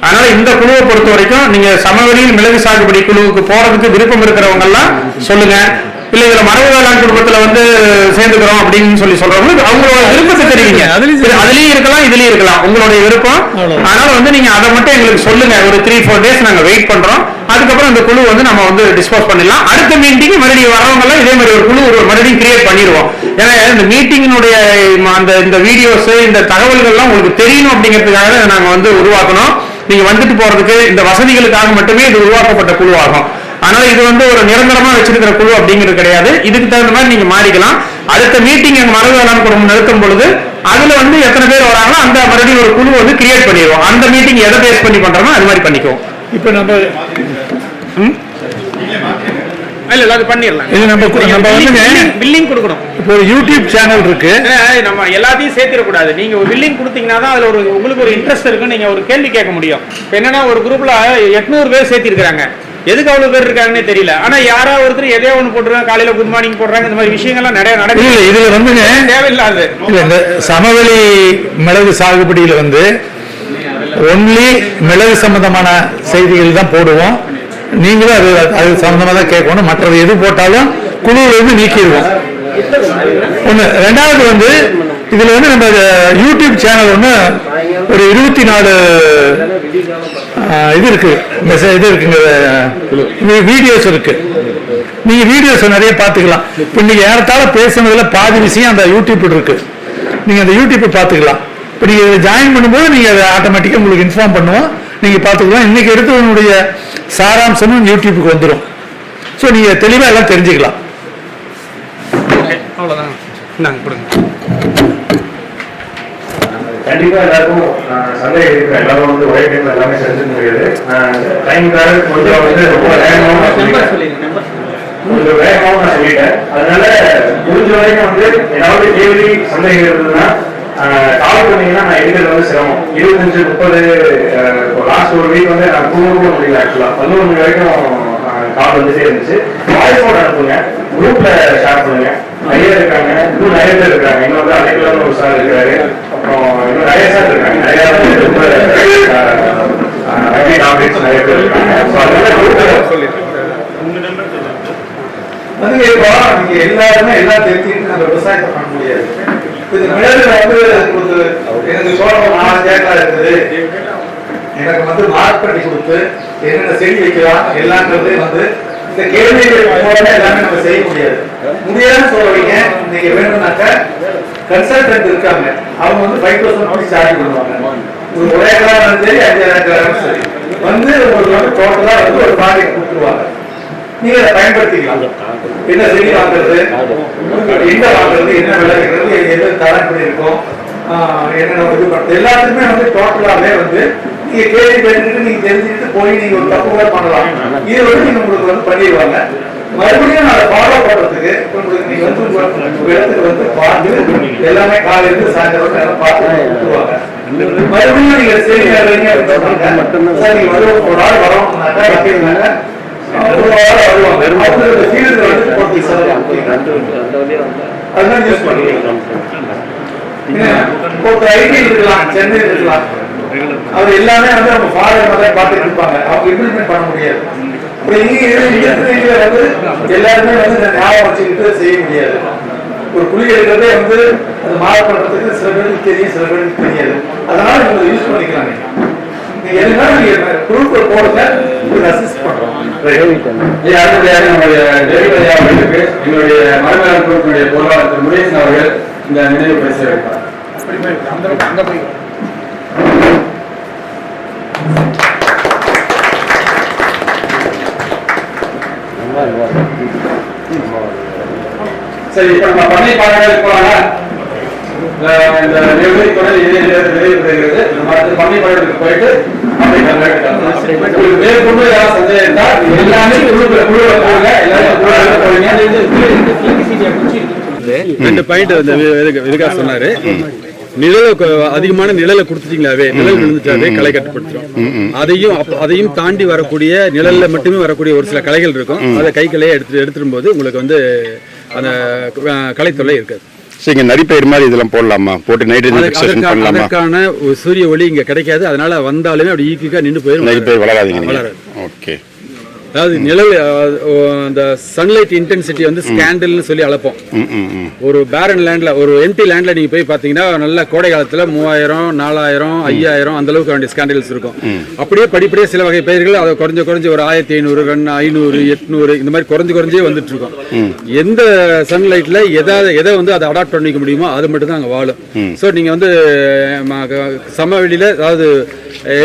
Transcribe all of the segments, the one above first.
அதனால இந்த குழுவை பொறுத்த வரைக்கும் நீங்க சமவெளியில் மிளகு சாகுபடி குழுவுக்கு போறதுக்கு விருப்பம் இருக்கிறவங்க எல்லாம் சொல்லுங்க. இல்ல இதுல மரபு வேளாண் குடும்பத்துல வந்து சேர்ந்துக்கிறோம் அப்படின்னு சொல்றவங்க அவங்களோட விருப்பத்தை தெரிவிங்க. அதுலயும் இருக்கலாம் இதுலயும் இருக்கலாம், உங்களுடைய விருப்பம். அதனால வந்து நீங்க அதை மட்டும் எங்களுக்கு சொல்லுங்க. ஒரு 3-4 days நாங்க வெயிட் பண்றோம். அதுக்கப்புறம் இந்த குழு வந்து நம்ம வந்து டிஸ்போஸ் பண்ணிடலாம். அடுத்த மீட்டிங் மறுபடியும் வரவங்க எல்லாம் இதே மாதிரி ஒரு குழு மறுபடியும் கிரியேட் பண்ணிடுவோம். ஏன்னா இந்த மீட்டிங்கினுடைய இந்த வீடியோஸ் இந்த தகவல்கள் எல்லாம் உங்களுக்கு தெரியணும் அப்படிங்கிறதுக்காக நாங்க வந்து உருவாக்கணும். நீங்க வந்துட்டு போறதுக்கு இந்த வசதிகளுக்காக மட்டுமே இது உருவாக்கப்பட்ட குழு ஆகும். அதனால இது வந்து ஒரு நிரந்தரமா வச்சிருக்கிற குழு அப்படிங்கிறது கிடையாது. இதுக்கு தகுந்த மாதிரி நீங்க மாறிக்கலாம். அடுத்த மீட்டிங் எங்க மரபு வேளாண் குடும்பம் நிறுத்தும் பொழுது அதுல வந்து எத்தனை பேர் வராங்களோ அந்த மறுபடியும் ஒரு குழு வந்து கிரியேட் பண்ணிடுவோம். அந்த மீட்டிங் எதை பேஸ் பண்ணி பண்றோமோ அது மாதிரி பண்ணிக்குவோம். இப்ப நம்ம இல்ல அது பண்ணிடலாம். இது நம்ம வந்து பில்லிங் கொடுக்கணும். இப்போ யூடியூப் சேனல் இருக்கு, நம்ம எல்லாத்தையும் சேர்த்திடக்கூடாது. நீங்க ஒரு பில்லிங் கொடுத்தீங்கன்னா தான் அதுல ஒரு உங்களுக்கு ஒரு இன்ட்ரெஸ்ட் இருக்கு, நீங்க ஒரு கேள்வி கேட்க முடியும். இப்போ என்னன்னா ஒரு குரூப்ல 800 பேர் சேர்த்திருக்காங்க, எதுக்கு அவ்வளவு பேர் இருக்காங்கன்னே தெரியல. ஆனா யாரோ ஒருத்தர் எதையோ ஒன்று போட்டுருக்காங்க, காலையில குட் மார்னிங் போடுறாங்க. இந்த மாதிரி விஷயங்கள்லாம் நிறைய நடக்குது. இதுல வந்து தேவையில்லாது. இந்த சமவெளி மிளகு சாகுபடியில வந்து ஒன்லி மிளகு சம்பந்தமான செய்திகள் தான் போடுவோம். நீங்களும் அது சம்பந்தமா தான் கேட்கணும். மற்றது எது போட்டாலும் குழுவில இருந்து நீக்கிடுவோம். ஒண்ணு. ரெண்டாவது வந்து இதுல வந்து நம்ம யூடியூப் சேனல் ஒண்ணு ஒரு 24 இது இருக்கு, இது இருக்குங்க, வீடியோஸ் இருக்கு. நீங்க வீடியோஸ் நிறைய பாத்துக்கலாம். இப்ப நீங்க ஏறத்தாழ பேசுனதுல பாதி விஷயம் அந்த யூடியூப் இருக்கு, நீங்க அந்த யூடியூப் பாத்துக்கலாம். இப்ப நீங்க ஜாயின் பண்ணும்போது நீங்க அதை ஆட்டோமேட்டிக்கா உங்களுக்கு இன்ஃபார்ம் பண்ணுவோம், நீங்க பாத்துக்கலாம். இன்னைக்கு எடுத்தவனுடைய சாராம்சமும் யூடியூபுக்கு வந்துடும். ஸோ நீங்க தெளிவா எல்லாம் தெரிஞ்சுக்கலாம். அவ்வளவுதான். நாங்க கொடுங்க. கண்டிப்பா எல்லாருக்கும் சந்தேகம் இருக்கு. எல்லாரும் வந்து ஒரே டைம்ல எல்லாமே செஞ்சு முடியாது. டைம்காக கொஞ்சம் வந்து ரொம்ப வேகமாகவும் நான் சொல்லிட்டேன். அதனால முடிஞ்ச வரைக்கும் வந்து ஏதாவது கேள்வி சந்தேகம் இருந்ததுன்னா கால் பண்ணீங்கன்னா நான் எடுக்கிறது வந்து சிரமம். 25-30 லாஸ்ட் ஒரு வீக் வந்து நான் கூட முடியல. ஆக்சுவலா 11 மணி வரைக்கும் கால் வந்துட்டே இருந்துச்சு. வாய்ஸ் நோட் அனுப்புங்க, குரூப்ல ஷேர் பண்ணுங்க. நிறைய இருக்காங்க, இன்னும் நிறைய பேர் இருக்காங்க. இன்னொரு அலைக்கலான ஒரு சார் இருக்காரு, அப்புறம் இன்னும் நிறைய சார் இருக்காங்க, நிறைய நிறைய பேர் இருக்காங்க. வந்து இப்போ நீங்க எல்லாருமே எல்லாம் தெரிஞ்சுக்கிட்டு நம்ம விவசாயத்தை பண்ண முடியாது. மிளகுல வந்து எனக்கு சோழம் 4 ஏக்கரா இருக்குது, எனக்கு வந்து மார்க் பண்ணி கொடுத்து என்னென்ன செடி வைக்கலாம் எல்லாங்கிறது வந்து இந்த கேள்விகள் எல்லாமே நம்ம செய்ய முடியாது. முடியாதுன்னு சொல்றீங்க. நீங்க வேணும்னாக்க கன்சல்டன்ட் இருக்காங்க, அவங்க வந்து 5,000 சார்ஜ் பண்ணுவாங்க. ஒரு 1 ஏக்கரா சரி 5 ஏக்கரா சரி வந்து உங்களுக்கு வந்து டோட்டலா வந்து ஒரு ப்ராஜெக்ட் கொடுத்துருவாங்க. நீங்க அதை பயன்படுத்திக்கலாம். என்ன செடி வாங்குறது, எங்க வாங்குறது, என்ன விளைவிக்கிறது, எது தரம் பண்ணிருக்கோம், என்னென்ன இது பண்றது எல்லாத்துக்குமே வந்து டோட்டலாவே வந்து நீங்க கேள்வி கேட்டுக்கிட்டு நீங்க தெரிஞ்சுக்கிட்டு போய் நீங்க ஒரு தப்பு கூட பண்ணலாம். இது வந்து நீங்க உங்களுக்கு வந்து பண்ணிடுவாங்க. மறுபடியும் அதை ஃபாலோ பண்றதுக்கு உங்களுக்கு நீங்க வந்து இடத்துக்கு வந்து பார்த்து எல்லாமே காலையிலிருந்து சாயந்தரம் எல்லாம் பார்த்து கொடுத்துருவாங்க. மறுபடியும் நீங்க சரி நீங்க ஒரு ஆள் வரணும்னாக்கா எப்படின்னாங்க அதெல்லாம் யூஸ் பண்ணிக்கலாம். சென்னை இருக்கலாம், அவர் எல்லாமே வந்து நம்ம ஃபாரின் பார்த்துட்டு இருப்பாங்க, அவங்க இம்ப்ளிமெண்ட் பண்ண முடியாது. எல்லாருமே வந்து ஞாபகம் வச்சுக்கிட்டு செய்ய முடியாது. ஒரு குழி எடுக்கிறதே வந்து அது மாற பண்றதுக்கு சில பேருக்கு தெரியும், சில பேருக்கு தெரியாது. அதனால நீங்க யூஸ் பண்ணிக்கிறாங்க. நீங்க எதுனா நீங்க குரூப் போடுங்க, அசிஸ்ட் பண்றோம். என்னுடைய மரபேளாண் குழுக்களுடைய பொருளாளர் திரு முருகேசன் அவர்கள் இந்த நினைவு பரிசை வைப்பார். சரி, இப்ப நம்ம பண்ணை பாடங்களுக்கு போறாங்க. இந்த நிகழ்ச்சி தொடர் இதே நிறைவேறுகிறது. நம்ம அடுத்து பண்ணை பாடங்களுக்கு போயிட்டு மேற்கொண்டு யாரும் சந்தேகம் இருந்தால் எல்லாமே குழுல போடுங்க. எல்லாரும் போறீங்க. 2 பாயிண்ட் விகாஸ் சொன்னாரு. நிழல அதிகமான நிழலை கொடுத்துட்டீங்களாவே, நிழல் விழுந்துட்டாவே களை கட்டுப்படுத்தும். அதையும் தாண்டி வரக்கூடிய நிழல்ல மட்டுமே வரக்கூடிய ஒரு சில களைகள் இருக்கும். அதை கைகளையே எடுத்துடும் போது உங்களுக்கு வந்து அந்த களை தொல்லை இருக்காது. சரிங்க, நரிப்பயிர் மாதிரி இதெல்லாம் போடலாமா? போட்டு நைட்ரஜன் ஃபிக்சேஷன் பண்ணலாமா? அதற்கான சூரிய ஒளி இங்க கிடைக்காது, அதனால வந்தாலுமே அப்படி ஈக்குவா நின்று போயிடும். நரிப்பயிர் வளராதீங்க. ஓகே. அதாவது நிழல் அந்த சன்லைட் இன்டென்சிட்டி வந்து ஸ்கேண்டல்னு சொல்லி அளப்போம். ஒரு பேரன் லேண்ட்ல, ஒரு எம்டி லேண்ட்ல நீங்க போய் பாத்தீங்கன்னா நல்ல கோடை காலத்துல 3000, 4000, 5000 அந்த அளவுக்கு வேண்டிய ஸ்கேண்டல்ஸ் இருக்கும். அப்படியே படிப்படியே சில வகை பயிர்கள் அதை குறைஞ்ச ஒரு 1500, 500, 800 இந்த மாதிரி குறைஞ்சே வந்துட்டு இருக்கும். எந்த சன்லைட்ல எதை வந்து அதை அடாப்ட் பண்ணிக்க முடியுமோ அது மட்டும் தான் அங்க வாழும். ஸோ நீங்க வந்து சமவெளியில, அதாவது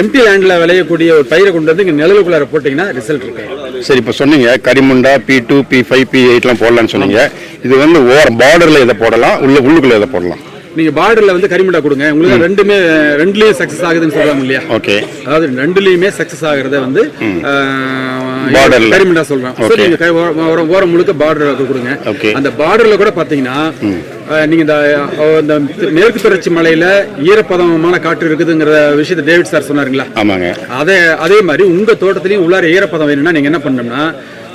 எம்டி லேண்ட்ல விளையக்கூடிய ஒரு பயிரை கொண்டு வந்து இங்க நிழலுக்குள்ளார போட்டீங்கன்னா ரிசல்ட் இருக்கு. சரி, இப்போ சொன்னீங்க கரிமுண்டா P2, P5, P8 போடலாம்னு சொன்னீங்க. இது வந்து பார்டர்ல எதை போடலாம், உள்ளுக்குள்ள எதை போடலாம்? நீங்க பார்டர்ல வந்து கரிமுண்டா கொடுங்க, உங்களுக்கு ரெண்டுலயும் சக்சஸ் ஆகுதுன்னு சொல்றாங்க இல்லையா? ஓகே. அதாவது ரெண்டுலயுமே சக்சஸ் ஆகுறத வந்து பார்டர்ல கரிமுண்டா சொல்றோம். நீங்க ஓரம் முழுக்க பார்டர் கொடுங்க. அந்த பார்டர்ல கூட பாத்தீங்கன்னா நீங்க இந்த மேற்கு தொடர்ச்சி மலையில ஈரப்பதமான காற்று இருக்குதுங்கிற விஷயத்தை டேவிட் சார் சொன்னாருங்களா? ஆமாங்க. அதே மாதிரி உங்க தோட்டத்திலயும் உள்ளார ஈரப்பதம் வேணும்னா நீங்க என்ன பண்ணணும்னா,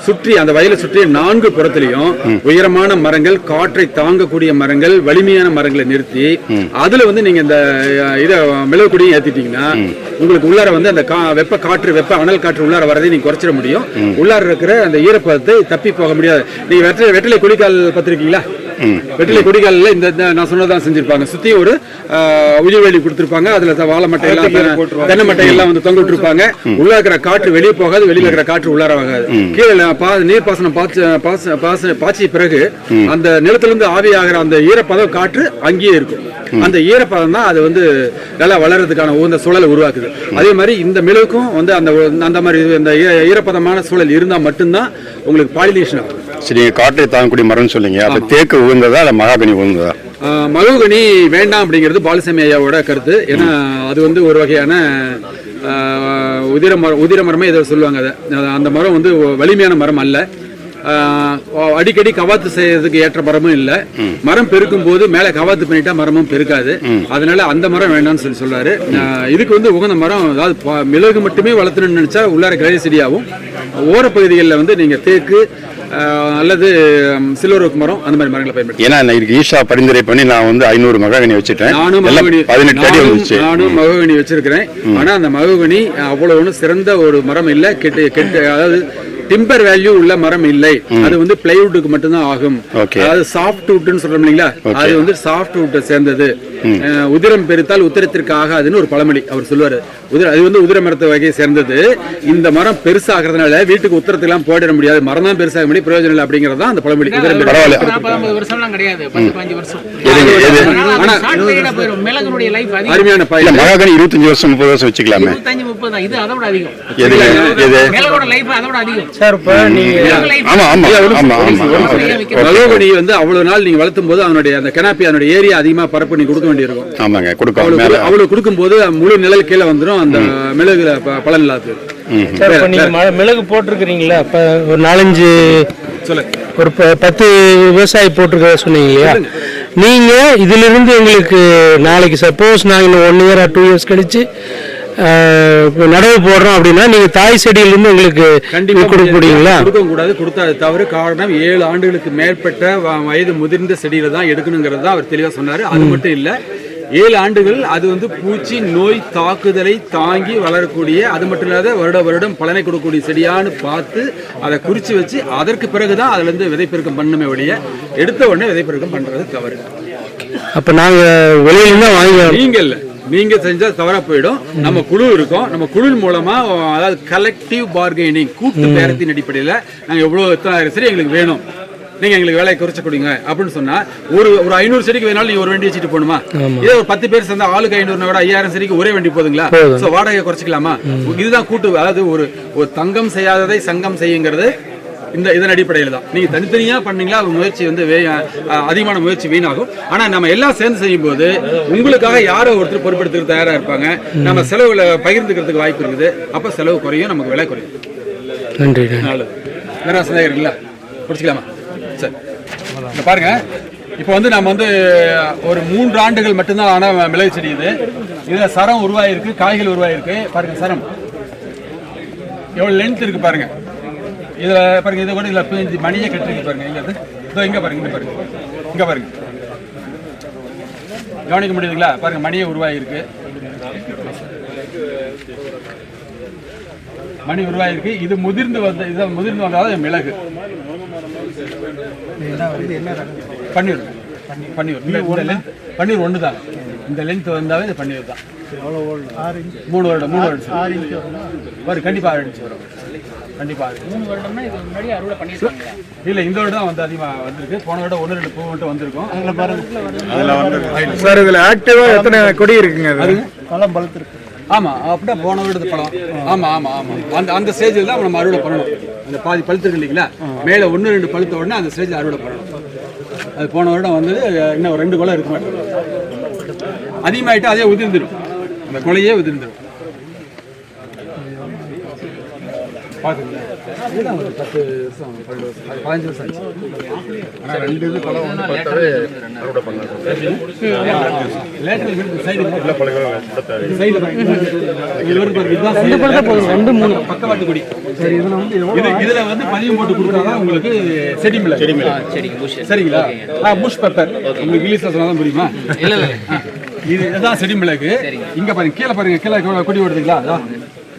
சுற்றி அந்த வயலை சுற்றி 4 புறத்திலையும் உயரமான மரங்கள், காற்றை தாங்கக்கூடிய மரங்கள், வலிமையான மரங்களை நிறுத்தி அதுல வந்து நீங்க இந்த இதை மிளகு கொடியும் ஏத்திட்டீங்கன்னா உங்களுக்கு உள்ளார வந்து அந்த வெப்ப அனல் காற்று உள்ளார வரதை நீங்க குறைச்சிட முடியும். உள்ளார இருக்கிற அந்த ஈரப்பதத்தை தப்பி போக முடியாது. நீங்க வெற்றிலை கொடிக்கால் பார்த்திருக்கீங்களா? வெற்றிலை கொடிகாலில் இந்த நான் சொன்னதான் செஞ்சிருப்பாங்க. சுத்தி ஒரு உயிர்வேலி கொடுத்திருப்பாங்க. அதுல வாழை மட்டை எல்லாம், தென்னை மட்டை எல்லாம் வந்து தொங்க விட்டுருப்பாங்க. உள்ள இருக்கிற காற்று வெளியே போகாது, வெளியில இருக்கிற காற்று உள்ளார ஆகாது. கீழே நீர்ப்பாசனம் பாய்ச்சிய பிறகு அந்த நிலத்திலிருந்து ஆவியாகிற அந்த ஈரப்பதம் காற்று அங்கேயே இருக்கும். அந்த ஈரப்பதம் தான் அது வந்து நல்லா வளர்றதுக்கான உகந்த சூழலை உருவாக்குது. அதே மாதிரி இந்த மிளகுக்கும் வந்து அந்த மாதிரி அந்த ஈரப்பதமான சூழல் இருந்தா மட்டும்தான் உங்களுக்கு பாலினேஷன் ஆகும். சரி, காற்றை தாங்கக்கூடிய மரம் சொல்லிங்க. அது தேக்கு உகந்ததா இல்ல மகாகனி உகந்ததா? மகாகனி வேண்டாம் அப்படிங்கிறது பாலசாமி ஐயாவோட கருத்து. ஏன்னா அது வந்து ஒரு வகையான உதிர மரமே இதை சொல்லுவாங்க. அந்த மரம் வந்து வலிமையான மரம் அல்ல. அடிக்கடி கவாத்து செய்யறதுக்கு ஏற்ற மரமும் இல்ல. மரம் பெருக்கும் போது மேல கவாத்து பண்ணிட்டா மரமும் பெருக்காது. அதனால அந்த மரம் வேண்டாம்னு சொல்றாரு. இதுக்கு வந்து உகந்த மரம், அதாவது மிளகு மட்டுமே வளர்த்தணும்னு நினைச்சா உள்ளார கிளை செடியாகும். ஓரப்பகுதிகளில் வந்து நீங்க தேக்கு அல்லது சில்வர் மரம் அந்த மாதிரி மரங்களை பயன்படுத்தி. ஏன்னா இதுக்கு ஈஷா பரிந்துரை பண்ணி நான் வந்து 500 மகாகனி வச்சுட்டேன். நானும் மகாகனி வச்சிருக்கிறேன். ஆனா அந்த மகாகனி அவ்வளவு ஒன்றும் சிறந்த ஒரு மரம் இல்ல. அதாவது டிம்பர் வேல்யூ உள்ள மரம் இல்லை. அது வந்து பிளைவுட்டுக்கு மட்டும்தான் ஆகும். அதாவது சாஃப்ட் வுட்னு சொல்றோம் இல்லைங்களா? அது வந்து சாஃப்ட் வுட்டை சேர்ந்தது. உதிரம் பெருத்தால் உத்திரத்திற்கு ஆகாதுன்னு ஒரு பழமொழி அவர் சொல்லுவாரு. அது வந்து உதிர மரத்தை வகையை சேர்ந்தது. இந்த மரம் பெருசாகிறதுனால வீட்டுக்கு உத்தரத்துக்கு எல்லாம் போயிட முடியாது, மரம் தான் பெருசாக முடியும், பிரயோஜனம் இல்லை அப்படிங்கறது தான் அந்த பழமொழி. அருமையான பயிர். மகாகனி 25 வருஷம் 30 வருஷம் வச்சுக்கலாமே. மகாகனி வந்து அவ்வளவு நாள் நீங்க வளர்த்தும் போது அதனுடைய அந்த கனாப்பி, அதனுடைய ஏரியா அதிகமா பரப்பு நீ கொடுக்க வேண்டியிருக்கும். ஆமாங்க, அவ்வளவு கொடுக்கும் போது முழு நிழல் கீழே வந்துடும். அந்த மிளகுல பலன் இல்லாது. மிளகு போட்டிருக்கிறீங்களா? ஒரு 4-5 ஒரு 10 விவசாயி போட்டிருக்க சொன்னீங்க இல்லையா? நீங்க இதுல இருந்து எங்களுக்கு நாளைக்கு சப்போஸ் நாங்க 1 இயர் 2 இயர்ஸ் கழிச்சு நடவு போடுறோம் அப்படின்னா நீங்க தாய் செடியில இருந்து எங்களுக்கு கண்டிப்பா கொடுக்க முடியுங்களா? கொடுக்க கூடாது. கொடுத்தா அது தவறு. காரணம் 7 ஆண்டுகளுக்கு மேற்பட்ட வயது முதிர்ந்த செடியில தான் எடுக்கணுங்கிறது தான் அவர் தெளிவா சொன்னாரு. அது மட்டும் இல்ல, 7 ஆண்டுகள் அது வந்து பூச்சி நோய் தாக்குதலை தாங்கி வளரக்கூடிய, அது மட்டும் இல்லாத வருடம் பலனை கொடுக்கக்கூடிய செடியான்னு பார்த்து அதை குறிச்சு வச்சு அதற்கு பிறகுதான் அதுல இருந்து விதைப்பெருக்கம் பண்ணுமே ஒழிய எடுத்த உடனே விதைப்பெருக்கம் பண்றது தவறு. அப்ப நாங்க வெளியில இருந்தா வாங்கி நீங்க செஞ்சா தவறா போயிடும். நம்ம குழு இருக்கோம். நம்ம குழு மூலமா, அதாவது கலெக்டிவ் பார்கெனிங், கூட்டு பேரத்தின் அடிப்படையில் நாங்க எவ்வளவு எத்தனை சரி எங்களுக்கு வேணும், நீங்க எங்களுக்கு வேலையை குறைச்ச கொடுங்க அப்படின்னு சொன்னா ஒரு 500 செடிக்கு வேணாலும் நீங்க ஒரு வண்டி வச்சுட்டு போகணுமா? இதே ஒரு 10 பேர் சேர்ந்தா ஆளுக்கு 500 விட 5000 செடிக்கு ஒரே வண்டி போதுங்களா? சோ வாடகை குறைச்சிக்கலாமா? இதுதான் கூட்டு. அதாவது ஒரு தங்கம் செய்யாததை சங்கம் செய்யுங்கிறது இதன் அடிப்படையில் தான். நீங்க தனித்தனியா பண்ணீங்களா முயற்சி வந்து அதிகமான முயற்சி வீணாகும். ஆனா நம்ம எல்லாம் சேர்ந்து செய்யும் போது உங்களுக்காக யாரோ ஒருத்தர் பொறுப்பெடுத்துக்க தயாரா இருப்பாங்க. நம்ம செலவுல பகிர்ந்துக்கிறதுக்கு வாய்ப்பு இருக்குது. அப்ப செலவு குறையும், நமக்கு விலை குறையும். நன்றி. நல்லது. வேற சந்தேகங்களா? முடிச்சுக்கலாமா? சரி, பாருங்க. இப்போ வந்து நம்ம வந்து ஒரு 3 ஆண்டுகள் மட்டும்தான் ஆன மிளகு செடி இது. இதுல சரம் உருவாயிருக்கு, காய்கள் உருவாயிருக்கு. பாருங்க சரம் எவ்வளவு லென்த் இருக்கு பாருங்க. இதுல பாருங்க, இதை கூட இதுல மணியை கட்டிருக்கு பாருங்க. இங்க பாருங்க, இங்க பாருங்க, இங்க பாருங்க. கவனிக்க முடியுதுங்களா? பாருங்க மணியே உருவாகிருக்கு, மணி உருவாகிருக்கு. இது முதிர்ந்து வந்தாலும் மிளகு பன்னீர் பன்னீர் ஒன்று தான். இந்த லென்த் வந்தாவே இது பன்னீர் தான். 3 வருடம் 3 வருடம் வரும், கண்டிப்பாக 6 இன்ச்சு வரும், கண்டிப்பாக 3 வருடம்னா இது முன்னாடி அறுவடை பண்ணிருக்காங்க. இல்லை, இந்த வருடம் தான் வந்து அதிகமாக வந்திருக்கு. போன வருடம் 1-2 பூ மட்டும் வந்திருக்கும். அதில் பாருங்க சார், இதுல ஆக்டிவா எத்தனை கொடி இருக்குங்க? அது பழம் பழுத்திருக்கு. ஆமா, அப்படியே போன வருடத்து பழம். ஆமா ஆமா ஆமா, அந்த ஸ்டேஜில் தான் நம்ம அறுவடை பண்ணணும். அந்த பாதி பழுத்துருக்கு இல்லைங்களா, மேலே 1-2 பழுத்த உடனே அந்த ஸ்டேஜில் அறுவடை பண்ணணும். அது போன வருடம் வந்து இன்னும் 2 குலை இருக்க மாட்டேங்குது. அதிகமாகிட்டு அதே உதிர்ந்துடும், அந்த குலையே உதிர்ந்துடும். பார்த்துங்களா, இதுதான் ஒரு 10 வருஷம் 12 வருஷம் 15 வருஷம் ஆச்சு. ஆனால் 2 இது பழம் வந்து பார்த்தாவே அறுவடை பண்ணலாம். பக்கவாட்டு கொடி. இதுல வந்து பதியம் போட்டு கொடுத்தாதான் உங்களுக்கு செடி மிளகு. சரிங்களா? புஷ் பெப்பர் உங்களுக்கு இங்கிலீஷ்ல சொன்னாதான் புரியுமா? இதுதான் செடி மிளகு. இங்க பாருங்க, கீழே பாருங்க, கீழே கொடி ஓடுதுங்களா?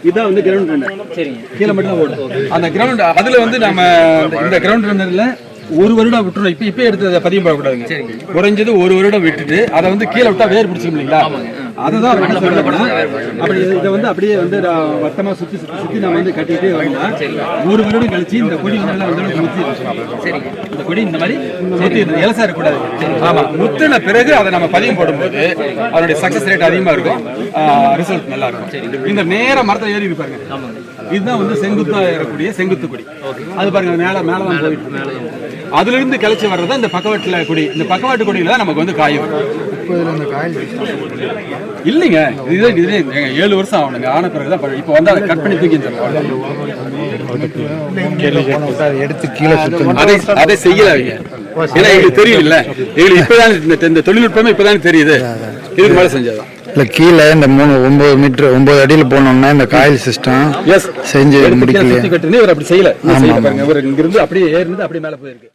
இதான் வந்து கிரவுண்ட் ரன்னர். சரிங்க, கீழே மட்டும் தான் ஓடும் அந்த கிரவுண்ட். அதுல வந்து நம்ம இந்த கிரவுண்ட் ரன்னர்ல 1 வருடம் விட்டுறோம். இப்போ எடுத்து பதியம் போடக்கூடாதுங்க. குறைஞ்சது 1 வருடம் விட்டுட்டு அதை வந்து கீழே விட்டா வேர் பிடிச்சிக்கும் இல்லைங்களா? அதுதான் அப்படி இதை வந்து அப்படியே வந்து வட்டமா சுத்தி நம்ம வந்து கட்டிட்டே வரலாம். 1 வருடம் கழிச்சு இந்த கொடி வந்து முத்தி, இந்த கொடி இந்த மாதிரி முத்தி இலசா இருக்கக்கூடாது. ஆமா, முத்தின பிறகு அதை நம்ம பதியம் போடும்போது அதனுடைய சக்சஸ் ரேட் அதிகமா இருக்கும், ரிசல்ட் நல்லா இருக்கும். இந்த நேர மரத்தை ஏறி இருப்பாருங்க, இதுதான் வந்து செங்குத்தா ஏறக்கூடிய செங்குத்து கொடி. அது பாருங்க, மேலதான் போயிட்டு அதுல இருந்து கிளச்சி வர்றதா இந்த பக்கவாட்டுல கொடி. இந்த பக்கவாட்டு கொடியில தான் நமக்கு வந்து காய் வரும். இல்லைங்க, இதுதான் 7 வருஷம் ஆகணுங்க. ஆன பிறகுதான் இப்போ வந்து அதை கட் பண்ணி தூக்கி எடுத்து கீழே அதை செய்யலாங்க. ஏன்னா எங்களுக்கு தெரியல, எங்களுக்கு இப்பதான் இந்த தொழில்நுட்பமே இப்பதான் தெரியுது. இதுக்கு மேல செஞ்சதான் இல்ல, கீழே இந்த 9 மீட்டர் 9 அடியில போனோம்னா இந்த காயில் சிஸ்டம் செஞ்சு முடிக்கல. அப்படி செய்யல, இங்க இருந்து அப்படியே ஏறினது அப்படியே மேல போயிருக்கு.